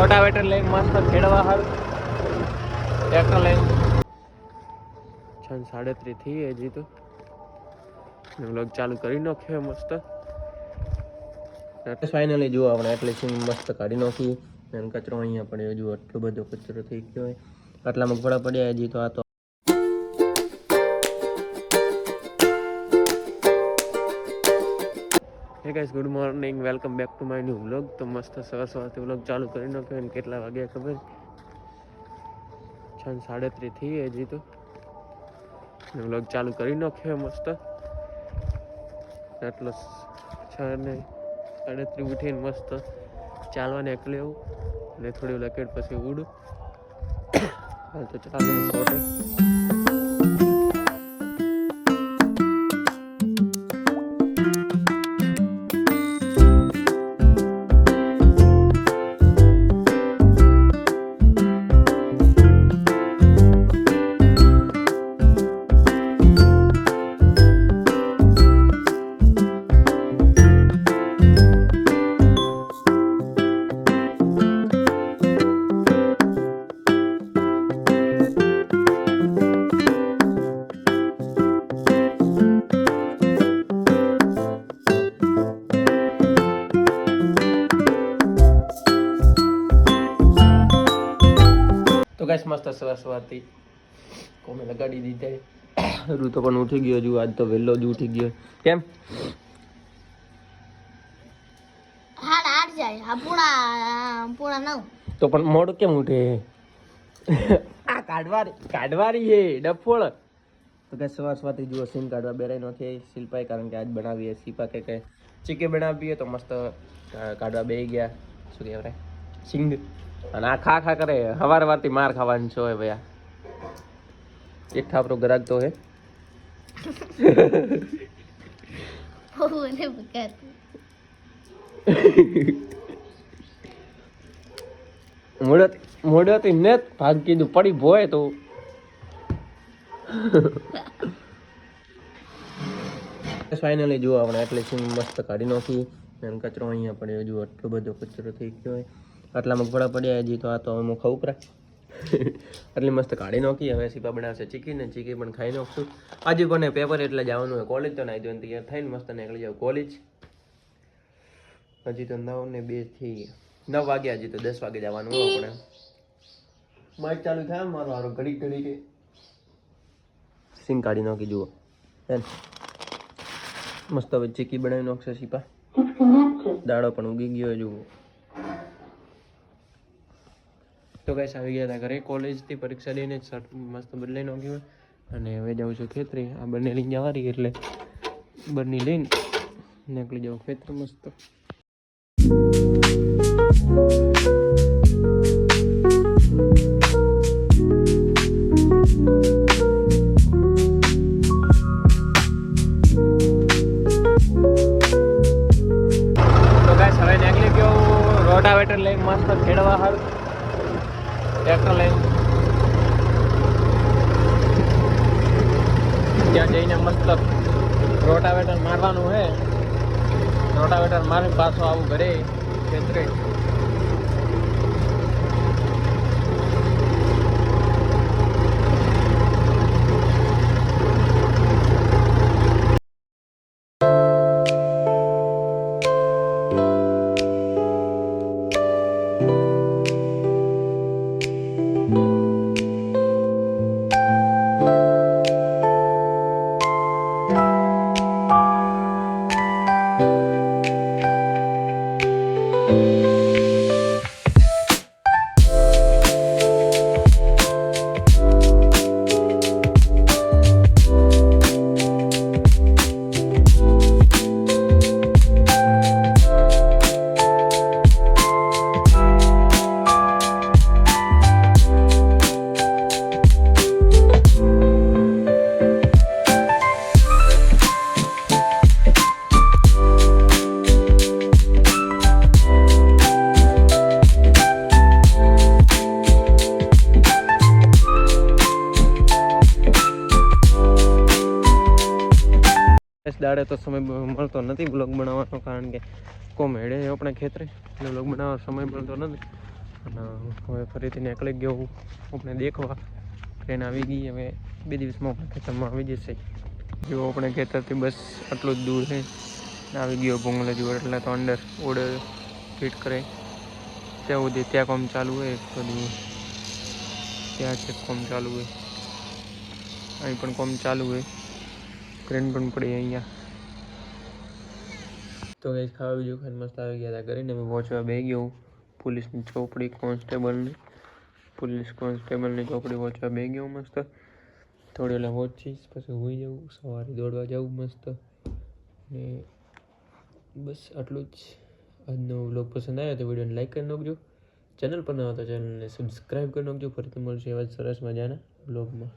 Rotavator લઈને મસ્ત ખેડવા હારું ટ્રેક્ટર લઈને 6:30 થઈ હજી તો વ્લોગ ચાલુ કરી નાખ્યો મસ્ત. ફાઇનલી જુઓ આપણે એટલે સિંગ મસ્ત કાઢી નાખી અને કચરો અહીંયા પડ્યો. જુઓ આટલો બધો કચરો થઈ ગયો હોય. આટલા મગફળા પડ્યા હજી તો. આ તો હે guys, good morning, welcome back to my new vlog. તો મસ્ત સવારથી વ્લોગ ચાલુ કરી નાખ્યો અને કેટલા વાગ્યા ખબર? 6:30 થઈ હજી તો વ્લોગ ચાલુ કરી નાખ્યો મસ્ત. આટલો 6:30 ઉઠીને મસ્ત ચાલવા નીકળ્યો અને થોડી લકેટ પછી ઉડું. હાલ તો ચાલો ફોટો. તો ગાઈસ મસ્ત સવારથી કોમે લગાડી દીધા. ઋતુ પણ ઉઠી ગયો. હજુ આજ તો વહેલો જ ઉઠી ગયો. કેમ? તો પણ મોડું કેમ ઉઠે? આ કાઢવારી હે ડફોળ. તો ગાઈસ સવારથી જુઓ સિંગ કાઢવા બેરાઈ નથી શિલ્પાઈ, કારણ કે આજ બનાવીએ સીપા કે ચીકી બનાવીએ તો મસ્ત કાઢવા બેસી ગયા. શું કહેવાય? સિંગ. અને આ ખા કરે. વારથી માર ખાવાની છો હે ભૈયા. એક થાપરો ગ્રાહક તો હે. મોડેથી ને ભાગ કીધું પડી ભોય તો ફાઇનલી જુઓ આપણે એટલે સિંગ મસ્ત કાઢી નાખી અને કચરો અહીંયા પડ્યો. જુઓ આટલો બધો કચરો થઈ ગયો હોય. આટલા મગફળા પડ્યા હજી તો. આ તો હવે મુખા ઉપરા આટલી મસ્ત કાઢી નાખી. હવે સીપા બનાવશે ચીકી ને ચીકી પણ ખાઈ નાખશું. આજે કોને પેપર એટલે જવાનું હોય કોલેજ. તો નાઈ ધોઈને તૈયાર થઈને મસ્ત નીકળી જાવ કોલેજ. હજી તો 9:02 થી 9 વાગ્યા. હજી તો 10 વાગે જવાનું હોય આપણે. માઇક ચાલુ થાય મારો હારો ઘડી કે સિંગ કાઢી નાખી. જુઓ મસ્ત હવે ચીકી બનાવી નાખશે સીપા. દાડો પણ ઉગી ગયો. જુઓ તો ગાઈસ આવી ગયા હતા ઘરે કોલેજથી પરીક્ષા દઈને શર્ટ મસ્ત બદલાઈ નાખ્યું અને હવે જાઉં છું ખેતરે. આ બંને લઈને જવાની એટલે બંને લઈને નીકળી જાઉં ખેતર મસ્ત. તો ગાઈસ હવે નીકળી ગયો રોટાવેટર લઈને મસ્ત ખેડવા હારું ટ્રેક્ટર લઈને. ત્યાં જઈને મસ્ત રોટાવેટર મારવાનું હે. રોટાવેટર મારીને પાછો આવું ઘરે ખેતરે. દાડે તો સમય મળતો નથી બ્લોગ બનાવવાનો, કારણ કે કોમ હેડે આપણે ખેતરે એટલે બ્લોગ બનાવવાનો સમય મળતો નથી. અને હવે ફરીથી નીકળી ગયો હું આપણે દેખવા ટ્રેન આવી ગઈ. હવે 2 દિવસમાં આપણે ખેતરમાં આવી જશે. જો આપણે ખેતરથી બસ આટલું જ દૂર છે. આવી ગયો ભૂંગળા જુઓ એટલે તો અંદર ઓર્ડર ફિટ કરે ત્યાં સુધી ત્યાં કામ ચાલુ હોય બધું. ત્યાં છે કામ ચાલુ હોય, અહીં પણ કામ ચાલુ હોય. ટ્રેન પણ પડી અહીંયા. તો કંઈ ખાવા બીજું ખાઈને મસ્ત આવી ગયા હતા કરીને મેં પહોંચવા બે ગયો પોલીસની ચોપડી પોલીસ કોન્સ્ટેબલની ચોપડી પહોંચવા બે ગયો મસ્ત. થોડી એટલે પહોંચીશ પછી હોઈ જવું, સવારે દોડવા જવું મસ્ત. ને બસ આટલું જ. આજનો વ્લોગ પસંદ આવ્યો તો વિડીયોને લાઈક કરી નાખજો. ચેનલ પર ન હોય તો ચેનલને સબસ્ક્રાઈબ કરી નાખજો. ફરીથી મળશે એવા જ સરસ મજાના વ્લોગમાં.